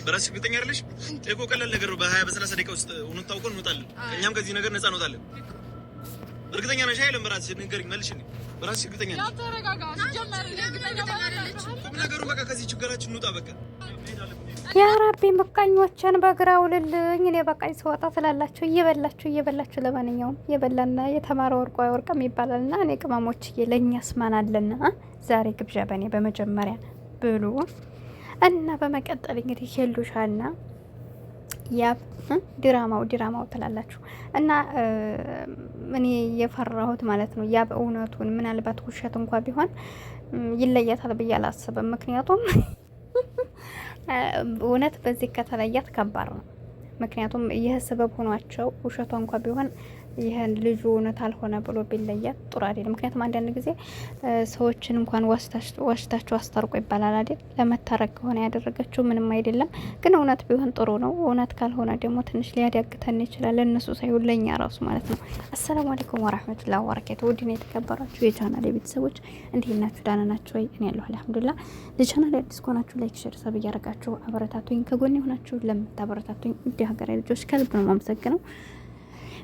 በራስሽ እርግጠኛ አይደለሽ እኮ። ቀላል ነገር ነው። በ20 በ30 ደቂቃ ውስጥ እውነት ታውቆ እንወጣለን። እኛም ከዚህ ነገር ነፃ እንወጣለን። እርግጠኛ ነሽ አይደለም? በራስሽ ንገሪኝ፣ መልሽኝ። በራስሽ እርግጠኛ ነሽ? ተረጋጋ። ሲጀመር እርግጠኛ ባላችሁ ነገሩ በቃ ከዚህ ችግራችን እንውጣ በቃ። ያ ረቢ መቃኞችን በግራው ልልኝ። እኔ በቃኝ ስወጣ ስላላችሁ እየበላችሁ ለማንኛውም የበላና የተማረ ወርቆ አይወርቅም ይባላልና እኔ ቅመሞች ለእኛስ ማን አለና ዛሬ ግብዣ በእኔ በመጀመሪያ ብሉ እና በመቀጠል እንግዲህ ሄሉሻና ያብ ድራማው ትላላችሁ እና እኔ የፈራሁት ማለት ነው ያብ እውነቱን ምናልባት ውሸት እንኳ ቢሆን ይለያታል ብዬ አላስብም። ምክንያቱም እውነት በዚህ ከተለያት ከባድ ነው። ምክንያቱም ይህ ሰበብ ሆኗቸው ውሸቷ እንኳ ቢሆን ይህን ልጁ እውነት አልሆነ ብሎ ቢለያት ጥሩ አይደለም። ምክንያቱም አንዳንድ ጊዜ ሰዎችን እንኳን ዋሽታችሁ አስታርቆ ይባላል አይደል? ለመታረቅ ከሆነ ያደረገችው ምንም አይደለም፣ ግን እውነት ቢሆን ጥሩ ነው። እውነት ካልሆነ ደግሞ ትንሽ ሊያዳግተን ይችላል፣ ለእነሱ ሳይሆን ለእኛ ራሱ ማለት ነው። አሰላሙ አለይኩም ወራህመቱላሂ ወበረካቱ። ውድና የተከበራችሁ የቻናሌ ቤተሰቦች እንዴት ናችሁ? ደህና ናችሁ ወይ? እኔ ያለሁ አልሐምዱሊላህ። ለቻናሌ አዲስ ከሆናችሁ ላይክ፣ ሼር፣ ሰብ እያደረጋችሁ አበረታቱኝ። ከጎኔ ሆናችሁ ለምታበረታቱኝ ውድ ሀገሬ ልጆች ከልብ ነው የማመሰግነው።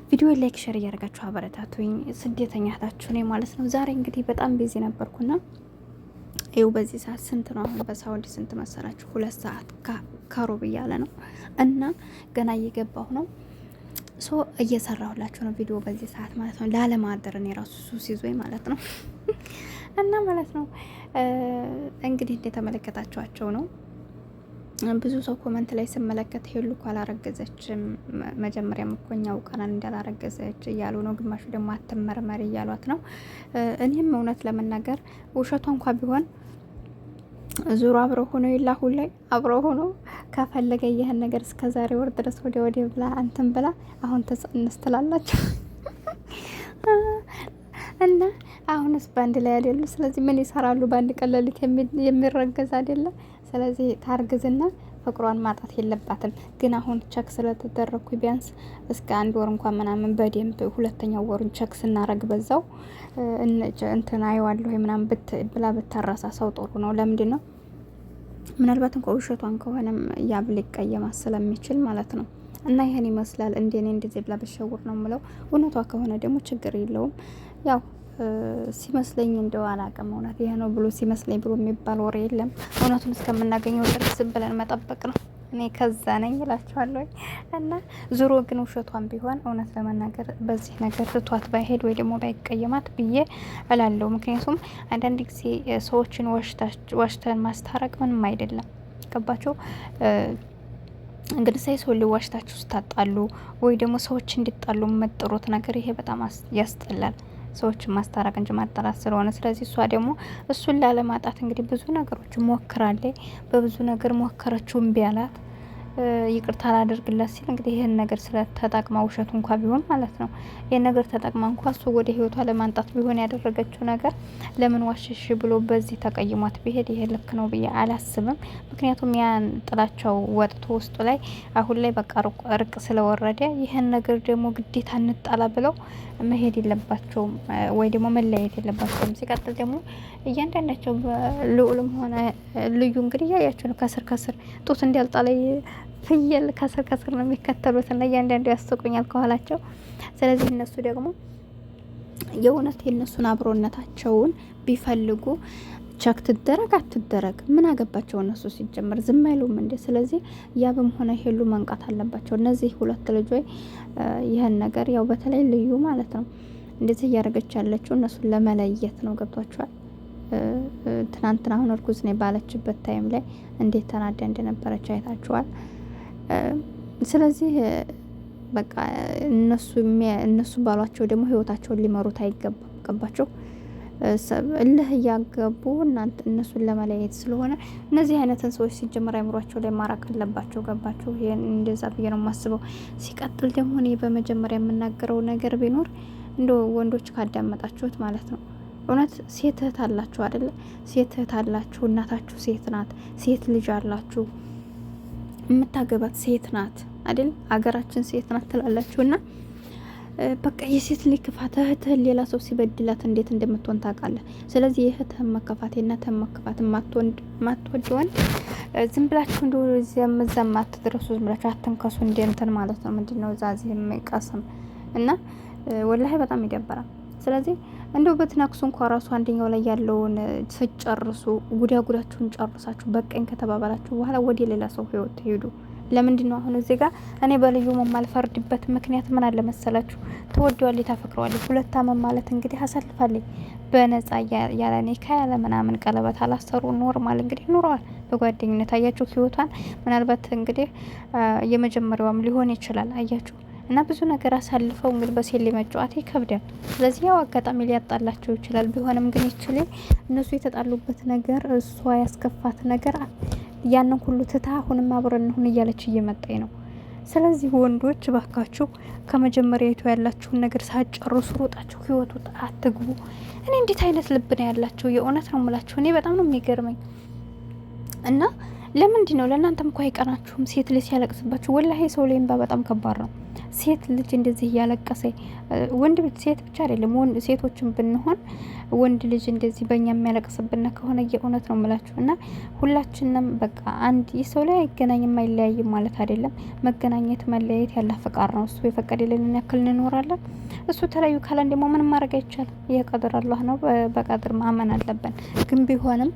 ቪዲዮ ላይክ ሼር እያደረጋችሁ አበረታቱኝ። ስደተኛ እህታችሁ ነኝ ማለት ነው። ዛሬ እንግዲህ በጣም ቢዚ ነበርኩና ይኸው በዚህ ሰዓት ስንት ነው አሁን በሳውዲ ስንት መሰላችሁ? 2 ሰዓት ከሩብ እያለ ነው እና ገና እየገባሁ ነው። እየሰራሁላችሁ ነው ቪዲዮ በዚህ ሰዓት ማለት ነው። ላለማደር እኔ ራሱ ሱስ ይዞኝ ማለት ነው እና ማለት ነው እንግዲህ እንደተመለከታችኋቸው ነው። ብዙ ሰው ኮመንት ላይ ስመለከት ሄሉ እኮ አላረገዘችም፣ መጀመሪያም እኮ እኛ አውቀናል እንዳላረገዘች እያሉ ነው። ግማሹ ደግሞ አትመርመሪ እያሏት ነው። እኔም እውነት ለመናገር ውሸቷ እንኳ ቢሆን ዙሮ አብረው ሆኖ ይላሁ ላይ አብረው ሆኖ ከፈለገ ይህን ነገር እስከዛሬ ወር ድረስ ወደ ብላ አንተም ብላ አሁን ተጸንስ ትላላችሁ እና አሁንስ ባንድ ላይ አይደሉ? ስለዚህ ምን ይሰራሉ? ባንድ ቀለልት የሚረገዝ አይደለም። ስለዚህ ታርግዝና ፍቅሯን ማጣት የለባትም። ግን አሁን ቸክ ስለተደረኩ ቢያንስ እስከ 1 ወር እንኳን ምናምን በደንብ ሁለተኛው ወሩን ቸክ ስናረግ በዛው እንትን አይዋለሁ ምናምን ብላ ብታረሳ ሰው ጥሩ ነው። ለምንድን ነው ምናልባት እንኳን ውሸቷን ከሆነም ያብ ሊቀየማት ስለሚችል ማለት ነው። እና ይሄን ይመስላል። እንደኔ እንደዚህ ብላ በሸውር ነው ምለው። እውነቷ ከሆነ ደግሞ ችግር የለውም። ያው ሲመስለኝ እንደው አላውቅም። እውነት ይሄ ነው ብሎ ሲመስለኝ ብሎ የሚባል ወሬ የለም። እውነቱን እስከምናገኘው ድረስ ብለን መጠበቅ ነው። እኔ ከዛ ነኝ እላችኋለሁ። እና ዙሮ ግን ውሸቷን ቢሆን እውነት ለመናገር በዚህ ነገር ትቷት ባይሄድ ወይ ደግሞ ባይቀየማት ብዬ እላለሁ። ምክንያቱም አንዳንድ ጊዜ ሰዎችን ዋሽተን ማስታረቅ ምንም አይደለም። ገባችሁ? እንግዲህ ሰው ሊዋሽታችሁ ስታጣሉ ወይ ደግሞ ሰዎች እንዲጣሉ የምትጥሩት ነገር ይሄ በጣም ያስጠላል። ሰዎችን ማስታረቅ እንጂ ማጣላት ስለሆነ፣ ስለዚህ እሷ ደግሞ እሱን ላለማጣት እንግዲህ ብዙ ነገሮች ሞክራለች። በብዙ ነገር ሞከረችው እምቢ አላት። ይቅርታ ላደርግላት ሲል እንግዲህ ይሄን ነገር ስለተጠቅማ ውሸቱ እንኳ ቢሆን ማለት ነው ይሄን ነገር ተጠቅማ እንኳ እሱ ወደ ህይወቷ ለማንጣት ቢሆን ያደረገችው ነገር ለምን ዋሽሽ ብሎ በዚህ ተቀይሟት ቢሄድ ይሄ ልክ ነው ብዬ አላስብም። ምክንያቱም ያን ጥላቸው ወጥቶ ውስጡ ላይ አሁን ላይ በቃ እርቅ ስለወረደ ይሄን ነገር ደግሞ ግዴታ እንጣላ ብለው መሄድ የለባቸውም ወይ ደግሞ መለያየት የለባቸውም። ሲቀጥል ደግሞ እያንዳንዳቸው ልዑልም ሆነ ልዩ እንግዲህ ያያችሁ ነው ከስር ጡት እንዲያልጣለ ፍየል ከስር ነው የሚከተሉት እና እያንዳንዱ ያስቆኛል ከኋላቸው። ስለዚህ እነሱ ደግሞ የእውነት የእነሱን አብሮነታቸውን ቢፈልጉ ቸክ ትደረግ አትደረግ ምን አገባቸው እነሱ ሲጀመር ዝም አይሉም እንዴ? ስለዚህ ያብም ሆነ ሄሉ መንቃት አለባቸው። እነዚህ 2 ልጆች ይህን ነገር ያው በተለይ ልዩ ማለት ነው እንደዚህ እያደረገች ያለችው እነሱን ለመለየት ነው። ገብቷቸዋል። ትናንትና አሁን እርጉዝ ነው ባለችበት ታይም ላይ እንዴት ተናዳ እንደነበረች አይታችኋል። ስለዚህ በቃ እነሱ ባሏቸው ደግሞ ህይወታቸውን ሊመሩት አይገባም። ገባቸው? እልህ እያገቡ እናንተ እነሱን ለመለየት ስለሆነ እነዚህ አይነትን ሰዎች ሲጀመር አይምሯቸው ላይ ማራቅ አለባቸው። ገባቸው? ይሄን እንደዛ ብዬ ነው የማስበው። ሲቀጥል ደግሞ እኔ በመጀመሪያ የምናገረው ነገር ቢኖር እንደው ወንዶች ካዳመጣችሁት ማለት ነው እውነት ሴት እህት አላችሁ አይደለ? ሴት እህት አላችሁ፣ እናታችሁ ሴት ናት፣ ሴት ልጅ አላችሁ፣ የምታገባት ሴት ናት አይደል? አገራችን ሴት ናት ትላላችሁና በቃ የሴት ልጅ ክፋት እህትህን ሌላ ሰው ሲበድላት እንዴት እንደምትሆን ታውቃለህ። ስለዚህ የእህትህን መከፋት የእናትህን መከፋት ማትወድ ወንድ ዝም ብላችሁ እንደ እዛም አትድረሱ። ዝም ብላችሁ አትንከሱ እንደ እንትን ማለት ነው። ምንድነው እዛዚህ የሚቀስም እና ወላሂ በጣም ይደበራል። ስለዚህ እንደው በትናክሱ እንኳ ራሱ አንደኛው ላይ ያለውን ስጨርሱ ጉዳችሁን ጨርሳችሁ በቀኝ ከተባባላችሁ በኋላ ወደ ሌላ ሰው ህይወት ሄዱ። ለምንድን ነው አሁን እዚህ ጋር እኔ በልዩ የማልፈርድበት ምክንያት ምን አለ መሰላችሁ? ትወደዋለች፣ ታፈቅረዋለች። 2 አመት ማለት እንግዲህ አሳልፋለች በነጻ ያለ ኒካ ያለ ምናምን ቀለበት አላሰሩ ኖርማል እንግዲህ ኑረዋል በጓደኝነት አያችሁ ህይወቷን። ምናልባት እንግዲህ የመጀመሪያውም ሊሆን ይችላል አያችሁ። እና ብዙ ነገር አሳልፈው እንግዲህ በሴሌ መጫወት ይከብዳል። ስለዚህ ያው አጋጣሚ ሊያጣላቸው ይችላል። ቢሆንም ግን ይችላል እነሱ የተጣሉበት ነገር እሷ ያስከፋት ነገር ያንን ሁሉ ትታ አሁንም አብረን እንሁን እያለች እየመጣኝ ነው። ስለዚህ ወንዶች ባካችሁ ከመጀመሪያዊቱ ያላችሁን ነገር ሳጨርሱ ሮጣችሁ ህይወቱ አትግቡ። እኔ እንዴት አይነት ልብ ነው ያላችሁ? የእውነት ነው የምላችሁ። እኔ በጣም ነው የሚገርመኝ። እና ለምንድን ነው ለእናንተም እንኳ አይቀናችሁም? ሴት ልጅ ሲያለቅስባችሁ ወላሂ ሰው ላይ እንባ በጣም ከባድ ነው። ሴት ልጅ እንደዚህ እያለቀሰ ወንድ ሴት ብቻ አይደለም ሴቶችን ብንሆን ወንድ ልጅ እንደዚህ በእኛ የሚያለቅስብን ከሆነ የእውነት ነው የምላችሁ። እና ሁላችንም በቃ አንድ የሰው ላይ አይገናኝም አይለያይም ማለት አይደለም። መገናኘት መለያየት ያለ ፈቃድ ነው። እሱ የፈቀደልን ያክል እንኖራለን። እሱ ተለያዩ ካለን ደግሞ ምንም ማድረግ አይቻልም። ይሄ ቀድር አላህ ነው። በቀድር ማመን አለብን። ግን ቢሆንም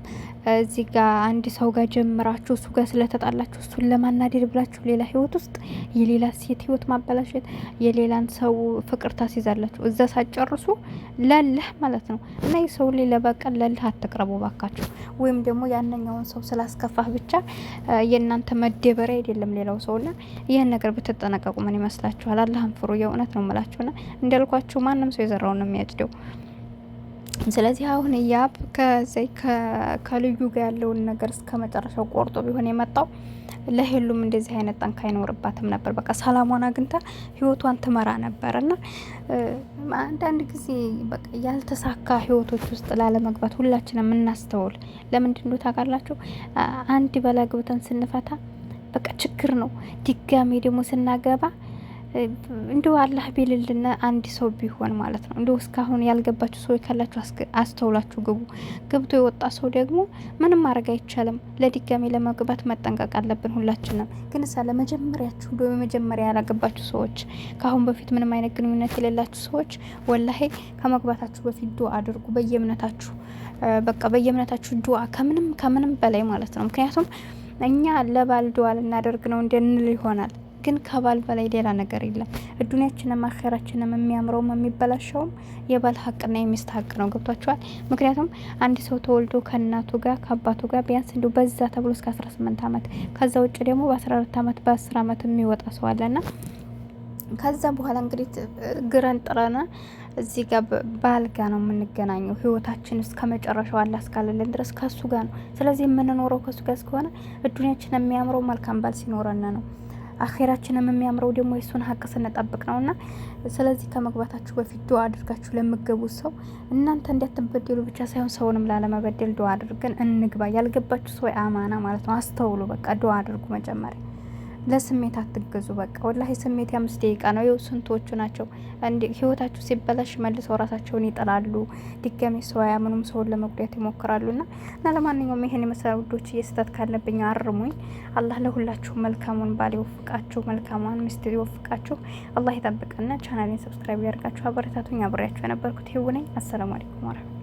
እዚህ ጋር አንድ ሰው ጋር ጀምራችሁ እሱ ጋር ስለተጣላችሁ እሱን ለማናደድ ብላችሁ ሌላ ህይወት ውስጥ የሌላ ሴት ህይወት ማበላሸት የሌላን ሰው ፍቅር ታስይዛላችሁ። እዛ ሳጨርሱ ለልህ ማለት ነው። እና የሰው ላይ ለበቀል ለልህ አትቅረቡ ባካችሁ። ወይም ደግሞ ያንኛውን ሰው ስላስከፋህ ብቻ የእናንተ መደበሪያ አይደለም ሌላው ሰውና ይህን ነገር ብትጠነቀቁ ምን ይመስላችኋል? አላህን ፍሩ። የእውነት ነው የምላችሁና እንዳልኳችሁ ማንም ሰው የዘራውን ነው የሚያጭደው። ስለዚህ አሁን ያብ ከልዩ ጋር ያለውን ነገር እስከ መጨረሻው ቆርጦ ቢሆን የመጣው ለሄሉም እንደዚህ አይነት ጠንካ አይኖርባትም ነበር። በቃ ሰላሟን አግኝታ ህይወቷን ትመራ ነበር። እና አንዳንድ ጊዜ በቃ ያልተሳካ ህይወቶች ውስጥ ላለመግባት ሁላችንም እናስተውል። ለምንድን ነው ታውቃላችሁ? አንድ በላግብተን ስንፈታ በቃ ችግር ነው። ድጋሜ ደግሞ ስናገባ እንደው አላህ ቢልልና አንድ ሰው ቢሆን ማለት ነው። እንደው እስካሁን ያልገባችሁ ሰው ካላችሁ አስተውላችሁ ግቡ። ገብቶ የወጣ ሰው ደግሞ ምንም ማድረግ አይቻልም። ለድጋሜ ለመግባት መጠንቀቅ አለብን ሁላችንም። ግን እሳ ለመጀመሪያችሁ እንደው በመጀመሪያ ያላገባችሁ ሰዎች፣ ካሁን በፊት ምንም አይነት ግንኙነት የሌላችሁ ሰዎች ወላሂ ከመግባታችሁ በፊት ዱአ አድርጉ። በየእምነታችሁ በቃ በየእምነታችሁ ዱአ ከምንም በላይ ማለት ነው። ምክንያቱም እኛ ለባል ዱአ ልናደርግ ነው እንደንል ይሆናል ግን ከባል በላይ ሌላ ነገር የለም። ዱንያችንም አኺራችንም የሚያምረውም የሚበላሸውም የባል ሀቅና የሚስት ሀቅ ነው። ገብቷችኋል? ምክንያቱም አንድ ሰው ተወልዶ ከእናቱ ጋር ከአባቱ ጋር ቢያንስ እንዲሁ በዛ ተብሎ እስከ 18 አመት ከዛ ውጭ ደግሞ በ14 አመት በ10 አመት የሚወጣ ሰው አለና ከዛ በኋላ እንግዲህ ግረን ጥረና እዚህ ጋር ባል ጋር ነው የምንገናኘው። ህይወታችን እስከ መጨረሻው አላህ እስካለልን ድረስ ከሱ ጋር ነው። ስለዚህ የምንኖረው ከሱ ጋር እስከሆነ ዱንያችን የሚያምረው መልካም ባል ሲኖረን ነው። አኺራችንም የሚያምረው ደግሞ የሱን ሀቅ ስንጠብቅ ነውና ስለዚህ ከመግባታችሁ በፊት ዱአ አድርጋችሁ ለምገቡት ሰው እናንተ እንዳትበደሉ ብቻ ሳይሆን ሰውንም ላለመበደል ዱአ አድርገን እንግባ። ያልገባችሁ ሰው አማና ማለት ነው። አስተውሉ። በቃ ዱአ አድርጉ መጀመሪያ። ለስሜት አትገዙ። በቃ ወላሂ ስሜት 5 ደቂቃ ነው። ይኸው ስንቶቹ ናቸው እንዴ ህይወታችሁ ሲበላሽ መልሰው ራሳቸውን ይጥላሉ። ድጋሜ ሰው አያምኑም፣ ሰውን ለመጉዳት ይሞክራሉና ለማንኛውም ይሄን የመሰለ ውዶች እየስተት ካለብኝ አርሙኝ። አላህ ለሁላችሁ መልካሙን ባል ይወፍቃችሁ፣ መልካሙን ሚስት ይወፍቃችሁ። አላህ ይጠብቀና። ቻናሌን ሰብስክራይብ ያድርጋችሁ፣ አበረታቱኝ። አብሬያችሁ የነበርኩት ይሁነኝ። አሰላሙ አለይኩም ወራህመቱላህ